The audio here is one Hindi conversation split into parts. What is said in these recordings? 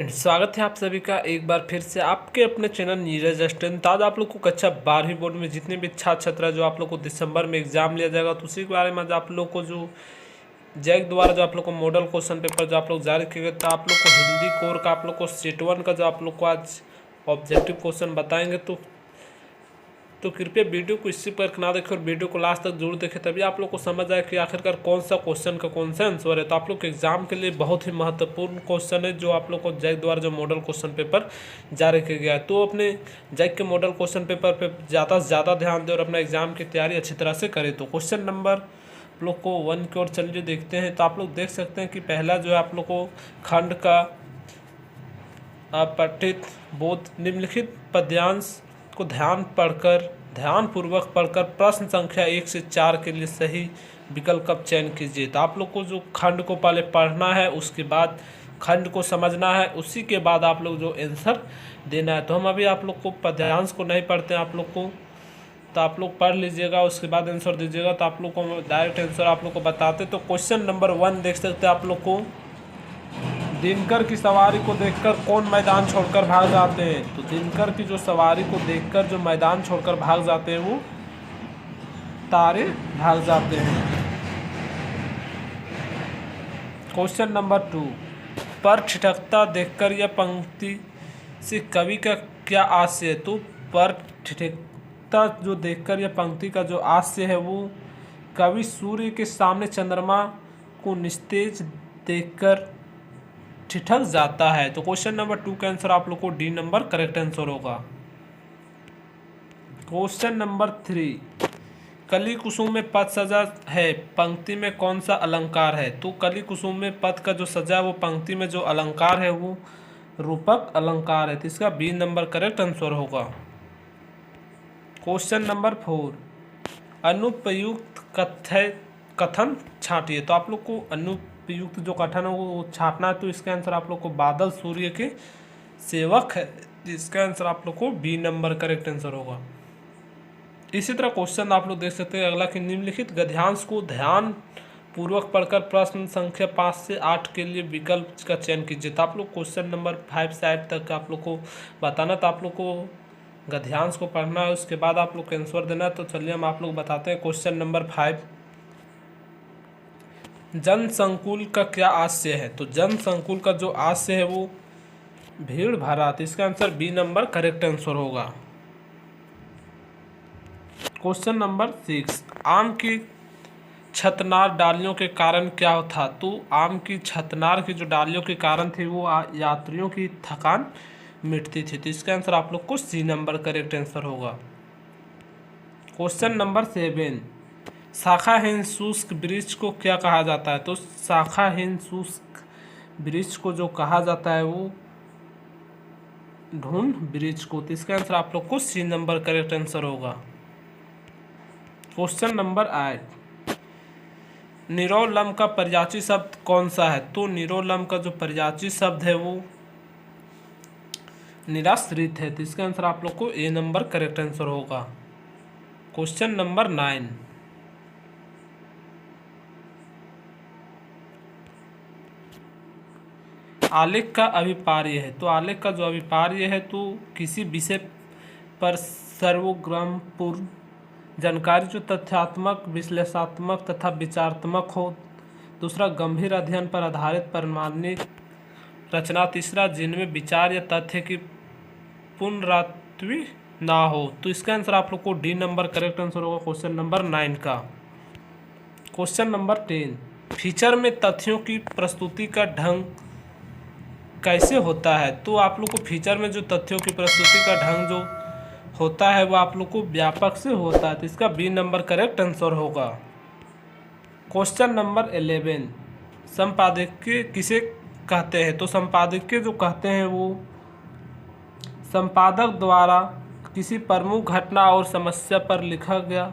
स्वागत है आप सभी का एक बार फिर से आपके अपने चैनल नीरज स्टूडेंट। तो आज आप लोग को कक्षा 12वीं बोर्ड में जितने भी छात्र छात्रा जो आप लोग को दिसंबर में एग्जाम लिया जाएगा, तो उसी के बारे में आज आप लोग को जो जैक द्वारा जो आप लोग को मॉडल क्वेश्चन पेपर जो आप लोग जारी किए गए, तो आप लोग को हिंदी कोर का आप लोग को सेट 1 का जो आप लोग को आज ऑब्जेक्टिव क्वेश्चन बताएंगे। तो कृपया वीडियो को स्किप करके ना देखें और वीडियो को लास्ट तक जरूर देखें, तभी आप लोग को समझ आए कि आखिरकार कौन सा क्वेश्चन का कौन सा आंसर है। तो आप लोग के एग्जाम के लिए बहुत ही महत्वपूर्ण क्वेश्चन है जो आप लोग को जैक द्वारा जो मॉडल क्वेश्चन पेपर जारी किया गया है। तो अपने जैक के मॉडल क्वेश्चन पेपर पर ज़्यादा से ज़्यादा ध्यान दें और अपना एग्जाम की तैयारी अच्छी तरह से करें। तो क्वेश्चन नंबर आप लोग को 1 की ओर चलिए देखते हैं। तो आप लोग देख सकते हैं कि पहला जो है आप लोग को खंड का पठित बोध निम्नलिखित पद्यांश को ध्यानपूर्वक पढ़कर प्रश्न संख्या 1 से 4 के लिए सही विकल्प का चयन कीजिए। तो आप लोग को जो खंड को पहले पढ़ना है, उसके बाद खंड को समझना है, उसी के बाद आप लोग जो आंसर देना है। तो हम अभी आप लोग को पद्यांश को नहीं पढ़ते हैं आप लोग को, तो आप लोग पढ़ लीजिएगा, उसके बाद आंसर दीजिएगा। तो आप लोग को डायरेक्ट आंसर आप लोग को बताते। तो क्वेश्चन नंबर 1 देख सकते हैं आप लोग को, दिनकर की सवारी को देखकर कौन मैदान छोड़कर भाग जाते हैं। तो दिनकर की जो सवारी को देखकर जो मैदान छोड़कर भाग जाते हैं वो तारे भाग जाते हैं। क्वेश्चन नंबर 2, पर ठिठकता देखकर यह पंक्ति से कवि का क्या आशय है। तो पर ठिठकता जो देखकर यह पंक्ति का जो आशय है वो कवि सूर्य के सामने चंद्रमा को निस्तेज देखकर ठिठक जाता है। तो क्वेश्चन नंबर 2 का आंसर आप लोग को डी नंबर करेक्ट आंसर होगा। क्वेश्चन नंबर 3, कली कुसुम में पद सजा है, पंक्ति में कौन सा अलंकार है। तो कली कुसुम में पद का जो सजा है वो पंक्ति में जो अलंकार है वो रूपक अलंकार है। तो इसका बी नंबर करेक्ट आंसर होगा। क्वेश्चन नंबर 4, अनुपयुक्त कथन छांटिए। तो आप लोग को अनुपयुक्त जो कथन है वो छांटना है। तो इसका आंसर आप लोग को बादल सूर्य के सेवक है। इसका आंसर आप लोग को बी नंबर करेक्ट आंसर होगा। इसी तरह क्वेश्चन आप लोग देख सकते हैं अगला कि निम्नलिखित गद्यांश को ध्यान पूर्वक पढ़कर प्रश्न संख्या 5 से 8 के लिए विकल्प का चयन कीजिए। तो आप लोग क्वेश्चन नंबर 5 से 8 तक आप लोग को बताना। तो आप लोग को गद्यांश को पढ़ना है, उसके बाद आप लोग को आंसर देना है। तो चलिए हम आप लोग बताते हैं। क्वेश्चन नंबर 5, जन संकुल का क्या आशय है। तो जन संकुल का जो आशय है वो भीड़ भरा। तो इसका answer B number correct answer होगा। क्वेश्चन नंबर 6, आम की छतनार डालियों के कारण क्या था। तो आम की छतनार की जो डालियों के कारण थे वो यात्रियों की थकान मिटती थी। तो इसका आंसर आप लोग को सी नंबर करेक्ट आंसर होगा। क्वेश्चन नंबर 7, शाखाहीन शुष्क वृक्ष को क्या कहा जाता है। तो शाखाहीन शुष्क वृक्ष को जो कहा जाता है वो ढूंढ वृक्ष को। तो इसका आंसर आप लोग को सी नंबर करेक्ट आंसर होगा। क्वेश्चन नंबर 8, निरोलम का पर्यायवाची शब्द कौन सा है। तो निरोलम का जो पर्यायवाची शब्द है वो निराश्रित है। तो इसका आंसर आप लोग को ए नंबर करेक्ट आंसर होगा। क्वेश्चन नंबर 9, आलेख का अभिप्राय है। तो आलेख का जो अभिप्राय है तो किसी विषय पर सर्वग्रामपूर्ण जानकारी जो तथ्यात्मक, विश्लेषणात्मक तथा विचारात्मक हो। दूसरा, गंभीर अध्ययन पर आधारित प्रामाणिक रचना। तीसरा, जिनमें विचार या तथ्य की पुनरावृत्ति ना हो। तो इसका आंसर आप लोग को डी नंबर करेक्ट आंसर होगा क्वेश्चन नंबर 9 का। क्वेश्चन नंबर 10, फीचर में तथ्यों की प्रस्तुति का ढंग कैसे होता है। तो आप लोग को फीचर में जो तथ्यों की प्रस्तुति का ढंग जो होता है वो आप लोग को व्यापक से होता है। तो इसका बी नंबर करेक्ट आंसर होगा। क्वेश्चन नंबर 11, संपादकीय किसे कहते हैं। तो संपादकीय जो कहते हैं वो संपादक द्वारा किसी प्रमुख घटना और समस्या पर लिखा गया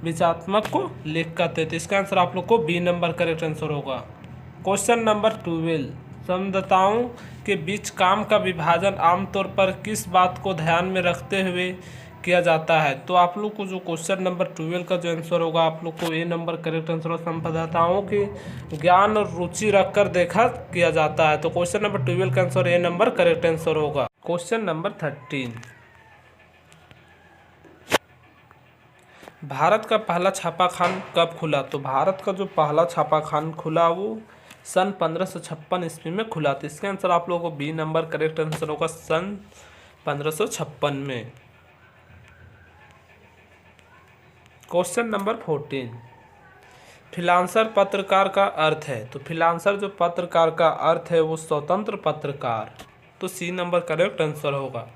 विचारात्मक को लेख कहते हैं। तो इसका आंसर आप लोग को बी नंबर करेक्ट आंसर होगा। क्वेश्चन नंबर 12, संबंधताओं के बीच काम का विभाजन आमतौर पर किस बात को ध्यान में रखते हुए किया जाता है। तो आप लोग को जो क्वेश्चन नंबर 12 का जो आंसर होगा, आप लोग को ए नंबर करेक्ट आंसर होगा। संवाददाताओं की ज्ञान और रुचि रखकर देखा किया जाता है। तो क्वेश्चन नंबर 12 का answer A number correct answer होगा। क्वेश्चन नंबर 13, भारत का पहला छापाखाना कब खुला? तो भारत का जो पहला छापाखाना खुला वो सन 1556 ईस्वी में खुला। तो इसका आंसर आप लोगों को बी नंबर करेक्ट आंसर होगा, सन 1556 में। क्वेश्चन नंबर 14, फ्रीलांसर पत्रकार का अर्थ है? तो फ्रीलांसर जो पत्रकार का अर्थ है वो स्वतंत्र पत्रकार। तो सी नंबर करेक्ट आंसर होगा।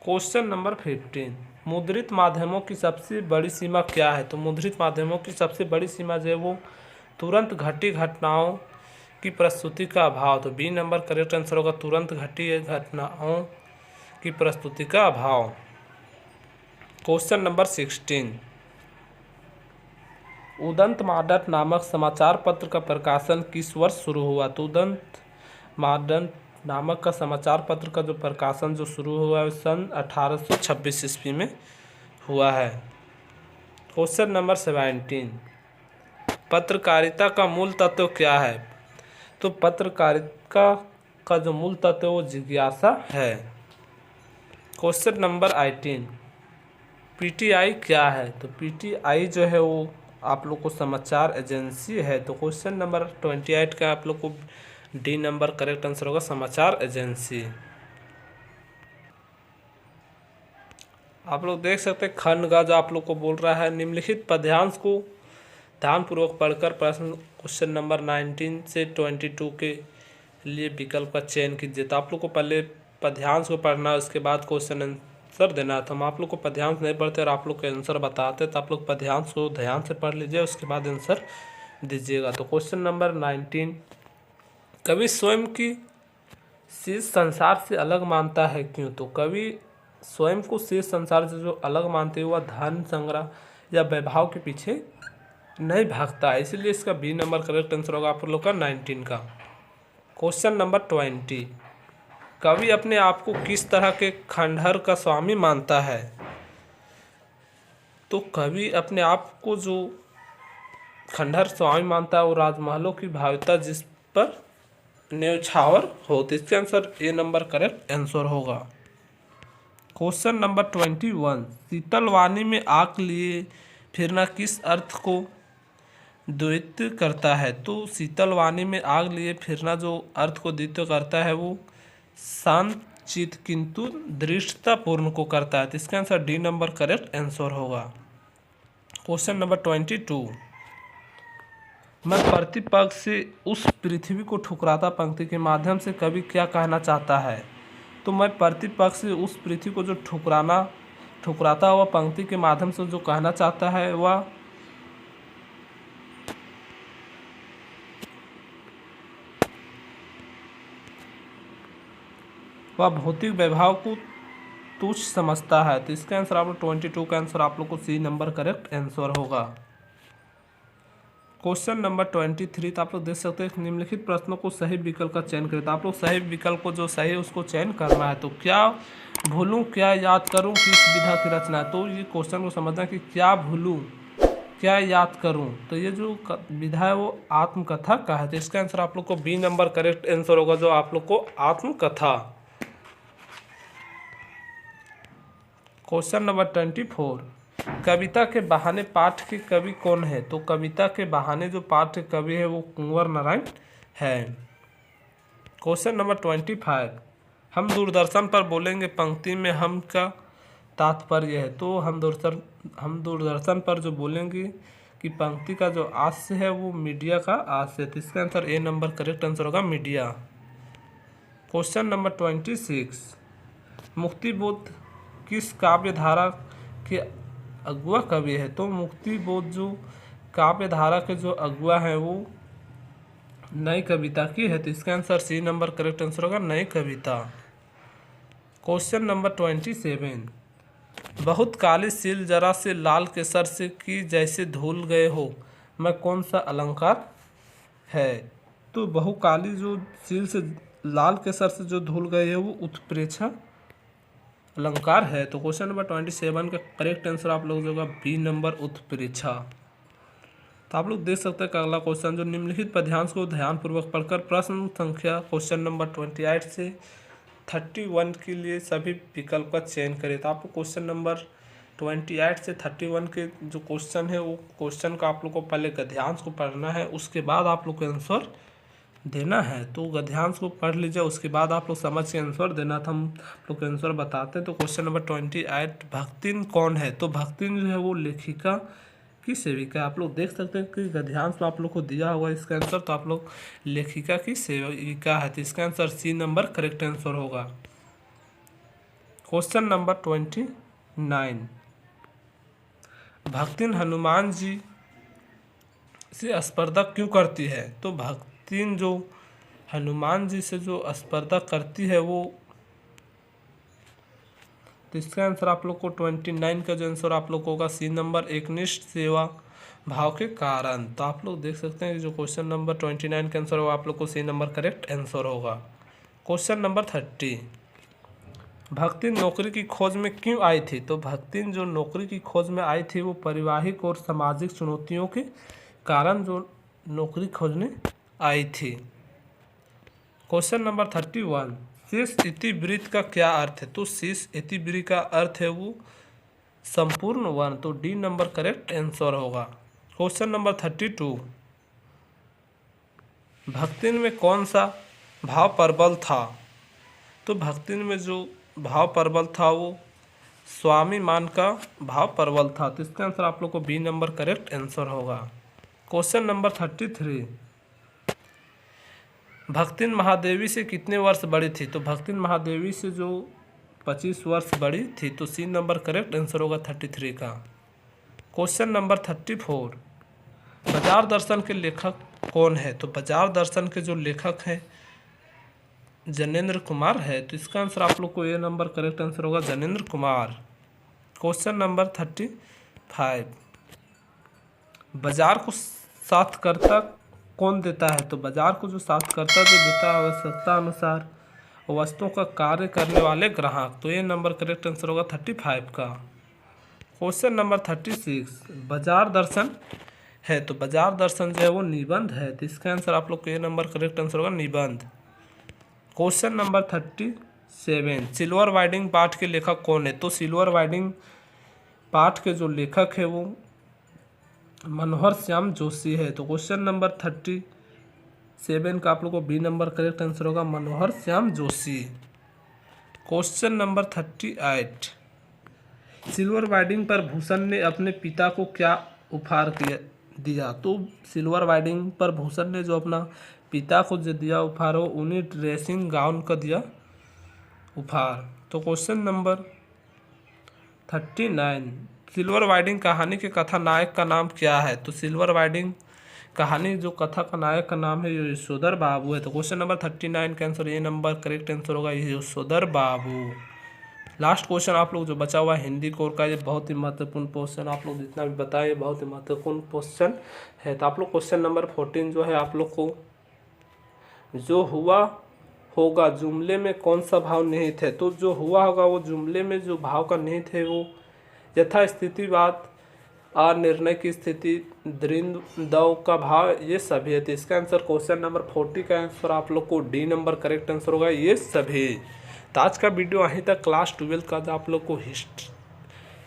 क्वेश्चन नंबर 15, मुद्रित माध्यमों की सबसे बड़ी सीमा क्या है? तो मुद्रित माध्यमों की सबसे बड़ी सीमा जो है वो तुरंत घटी घटनाओं की प्रस्तुति का अभाव। तो बी नंबर करेक्ट आंसर होगा, तुरंत घटी घटनाओं की प्रस्तुति का अभाव। क्वेश्चन नंबर 16, उदंत माडट नामक समाचार पत्र का प्रकाशन किस वर्ष शुरू हुआ? तो उदंत माडट नामक का समाचार पत्र का जो प्रकाशन जो शुरू हुआ है सन 1826 ईस्वी में हुआ है। क्वेश्चन नंबर 17, पत्रकारिता का मूल तत्व क्या है? तो पत्रकारिता का जो मूल तत्व है वो जिज्ञासा है। क्वेश्चन नंबर 18, पीटीआई क्या है? तो पीटीआई जो है वो आप लोग को समाचार एजेंसी है। तो क्वेश्चन नंबर 28 का आप लोग को डी नंबर करेक्ट आंसर होगा, समाचार एजेंसी। आप लोग देख सकते हैं खंड का जो आप लोग को बोल रहा है, निम्नलिखित पद्यांश को ध्यानपूर्वक पढ़कर प्रश्न क्वेश्चन नंबर 19 से 22 के लिए विकल्प का चयन कीजिए। तो आप लोग को पहले पद्यांश को पढ़ना है, उसके बाद क्वेश्चन आंसर देना है। तो हम आप लोग को पद्यांश नहीं पढ़ते और आप लोग के आंसर बताते, तो आप लोग पद्यांश को ध्यान से पढ़ लीजिए, उसके बाद आंसर दीजिएगा। तो क्वेश्चन नंबर 19, कवि स्वयं की शीर्ष संसार से अलग मानता है, क्यों? तो कवि स्वयं को शीर्ष संसार से जो अलग मानते हुए धन संग्रह या वैभव के पीछे नहीं भागता है, इसलिए इसका बी नंबर करेक्ट आंसर होगा आप लोग का 19 का। क्वेश्चन नंबर 20, कवि अपने आप को किस तरह के खंडहर का स्वामी मानता है? तो कवि अपने आप को जो खंडहर स्वामी मानता है वो राजमहलों की भाव्यता जिस पर न्यौछावर हो। तो इसका answer A number correct answer होगा। क्वेश्चन नंबर 21, शीतल वाणी में आग लिए फिरना किस अर्थ को द्योतित करता है? तो शीतल वाणी में आग लिए फिरना जो अर्थ को द्योतित करता है वो शांत चित किंतु दृढ़तापूर्ण को करता है। तो इसका answer D number correct answer होगा। क्वेश्चन नंबर 22, मैं प्रतिपक्ष से उस पृथ्वी को ठुकराता पंक्ति के माध्यम से कवि क्या कहना चाहता है? तो मैं प्रतिपक्ष से उस पृथ्वी को जो ठुकराता हुआ पंक्ति के माध्यम से जो कहना चाहता है वह भौतिक वैभव को तुच्छ समझता है। तो इसका आंसर आप लोग 22 का आंसर आप लोग को सी नंबर करेक्ट आंसर होगा। क्वेश्चन नंबर 23, तो आप लोग देख सकते हैं निम्नलिखित प्रश्नों को सही विकल्प का चयन करें। तो आप लोग सही विकल्प को जो सही है उसको चयन करना है। तो क्या भूलूं क्या याद करूं किस विधा की रचना है? तो ये क्वेश्चन को समझना कि क्या भूलूं क्या याद करूं, तो ये जो विधा है वो आत्मकथा का है। तो इसका आंसर आप लोग को बी नंबर करेक्ट आंसर होगा, जो आप लोग को आत्मकथा। क्वेश्चन नंबर 24, कविता के बहाने पाठ के कवि कौन है? तो कविता के बहाने जो पाठ के कवि है वो कुंवर नारायण है। क्वेश्चन नंबर 25, हम दूरदर्शन पर बोलेंगे पंक्ति में हम का तात्पर्य है? तो हम दूरदर्शन पर जो बोलेंगे कि पंक्ति का जो आशय है वो मीडिया का आशय है। तो इसका answer A number correct answer होगा, मीडिया। क्वेश्चन नंबर 26, मुक्तिबोध किस काव्य धारा के अगुआ कवि है? तो मुक्तिबोध जो काव्य धारा के जो अगुआ है वो नई कविता की है। तो इसका answer C number correct answer होगा, नई कविता। क्वेश्चन नंबर 27, बहुत काली सील जरा से लाल केसर से की जैसे धूल गए हो, मैं कौन सा अलंकार है? तो बहुकाली जो सील से लाल केसर से जो धूल गए है वो उत्प्रेक्षा अलंकार है। तो क्वेश्चन नंबर 27 का करेक्ट आंसर आप लोग जो होगा बी नंबर उत्प्रेक्षा। तो आप लोग देख सकते हैं कि अगला क्वेश्चन जो निम्नलिखित पद्यांश को ध्यानपूर्वक पढ़कर प्रश्न संख्या क्वेश्चन नंबर 28 से 31 के लिए सभी विकल्प का चयन करें। तो आपको क्वेश्चन नंबर 28 से 31 के जो क्वेश्चन है वो क्वेश्चन का आप लोग को पहले गद्यांश को पढ़ना है, उसके बाद आप लोग को आंसर देना है। तो गद्यांश को पढ़ लीजिए, उसके बाद आप लोग समझ के आंसर देना था। हम लोग आंसर बताते हैं। तो क्वेश्चन नंबर 28, भक्तिन कौन है? तो भक्तिन जो है वो लेखिका की सेविका। आप लोग देख सकते हैं कि गद्यांश में आप लोग को दिया होगा इसका आंसर, तो आप लोग लेखिका की सेविका है, तो इसका answer C number correct answer होगा। क्वेश्चन नंबर 29, भक्तिन हनुमान जी से स्पर्धा क्यों करती है? तो भक्तिन जो हनुमान जी से जो स्पर्धा करती है वो, तो इसका आंसर आप लोग को 29 का जो आंसर आप लोग को होगा सी नंबर एकनिष्ठ सेवा भाव के कारण। तो आप लोग देख सकते हैं जो क्वेश्चन नंबर 29 का आंसर होगा आप लोग को सी नंबर करेक्ट आंसर होगा। क्वेश्चन नंबर 30, भक्तिन नौकरी की खोज में क्यों आई थी? तो भक्तिन जो नौकरी की खोज में आई थी वो पारिवारिक और सामाजिक चुनौतियों के कारण जो नौकरी खोजने आई थी। क्वेश्चन नंबर 31, शेष इतिवृत्त का क्या अर्थ है? तो शेष इतिवृत्त का अर्थ है वो संपूर्ण वर्ण, तो डी नंबर करेक्ट आंसर होगा। क्वेश्चन नंबर 32, भक्तिन में कौन सा भाव प्रबल था? तो भक्तिन में जो भाव प्रबल था वो स्वाभिमान का भाव प्रबल था, तो इसका आंसर आप लोग को बी नंबर करेक्ट आंसर होगा। क्वेश्चन नंबर 33, भक्तिन महादेवी से कितने वर्ष बड़ी थी? तो भक्तिन महादेवी से जो 25 वर्ष बड़ी थी, तो सी नंबर करेक्ट आंसर होगा 33 का। क्वेश्चन नंबर 34, बाजार दर्शन के लेखक कौन है? तो बाजार दर्शन के जो लेखक हैं जनेंद्र कुमार है, तो इसका आंसर आप लोग को ए नंबर करेक्ट आंसर होगा जनेंद्र कुमार। क्वेश्चन नंबर 35, बाजार को सार्थकता कौन देता है? तो बाजार को जो सार्थकता जो देता है आवश्यकता अनुसार वस्तुओं का कार्य करने वाले ग्राहक, तो ये नंबर करेक्ट आंसर होगा 35 का। क्वेश्चन नंबर 36, बाजार दर्शन है, तो बाजार दर्शन जो है वो निबंध है, तो इसका आंसर आप लोग को ये नंबर करेक्ट आंसर होगा निबंध। क्वेश्चन नंबर 37, सिल्वर वाइडिंग पाठ के लेखक कौन है? तो सिल्वर वाइडिंग पाठ के जो लेखक है वो मनोहर श्याम जोशी है, तो क्वेश्चन नंबर 37 का आप लोग को बी नंबर करेक्ट आंसर होगा Manohar Shyam Joshi. Question number 38, silver wedding पर भूषण ने अपने पिता को क्या उपहार दिया? तो सिल्वर वाइडिंग पर भूषण ने जो अपना पिता को जो दिया उपहार हो उन्हें ड्रेसिंग गाउन का दिया उपहार। तो क्वेश्चन नंबर 39, सिल्वर वाइडिंग कहानी के कथा नायक का नाम क्या है? तो सिल्वर वाइडिंग कहानी जो कथा का नायक का नाम है यशोधर बाबू है, तो क्वेश्चन नंबर 39 का आंसर ये नंबर करेक्ट आंसर होगा यशोधर बाबू। लास्ट क्वेश्चन आप लोग जो बचा हुआ है हिंदी कोर का, ये बहुत ही महत्वपूर्ण क्वेश्चन आप लोग जितना भी बताए बहुत ही महत्वपूर्ण क्वेश्चन है। तो आप लोग क्वेश्चन नंबर 14 जो है आप लोग को जो हुआ होगा जुमले में कौन सा भाव निहित है? तो जो हुआ होगा वो जुमले में जो भाव का निहित है वो यथा स्थितिवाद, अनिर्णय की स्थिति, द्वंद्व का भाव, ये सभी है। तो इसका आंसर क्वेश्चन नंबर 40 का आंसर आप लोग को डी नंबर करेक्ट आंसर होगा ये सभी। तो आज का वीडियो यहीं तक। क्लास 12 का जो आप लोग को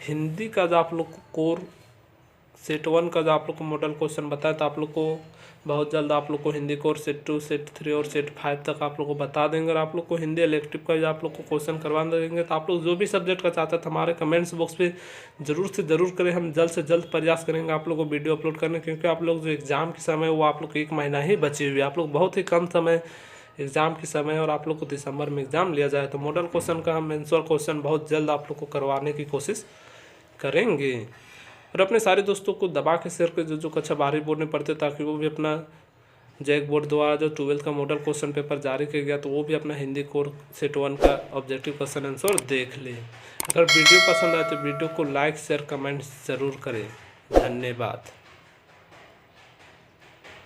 हिंदी का जो आप लोग को कोर सेट 1 का जो आप लोग को मॉडल क्वेश्चन बताया, तो आप लोग को बहुत जल्द आप लोग को हिंदी कोर सेट 2, सेट 3 और सेट 5 तक आप लोग को बता देंगे। और आप लोग को हिंदी इलेक्टिव का जो आप लोग को क्वेश्चन करवा देंगे। तो आप लोग जो भी सब्जेक्ट का चाहते हैं हमारे कमेंट्स बॉक्स पे जरूर से ज़रूर करें। हम जल्द से जल्द प्रयास करेंगे आप लोग को वीडियो अपलोड करने, क्योंकि आप लोग जो एग्ज़ाम के समय वो आप लोग को 1 महीना ही बची हुई है। आप लोग बहुत ही कम समय एग्ज़ाम के समय और आप लोग को दिसंबर में एग्ज़ाम लिया जाए, तो मॉडल क्वेश्चन का हम आंसर क्वेश्चन बहुत जल्द आप लोग को करवाने की कोशिश करेंगे। और अपने सारे दोस्तों को दबा के शेयर कर जो कक्षा 12वीं बोर्ड में पढ़ते, ताकि वो भी अपना जैक बोर्ड द्वारा जो 12 का मॉडल क्वेश्चन पेपर जारी किया गया, तो वो भी अपना हिंदी कोर सेट 1 का ऑब्जेक्टिव क्वेश्चन आंसर देख ले। अगर वीडियो पसंद आए तो वीडियो को लाइक शेयर कमेंट ज़रूर करें। धन्यवाद।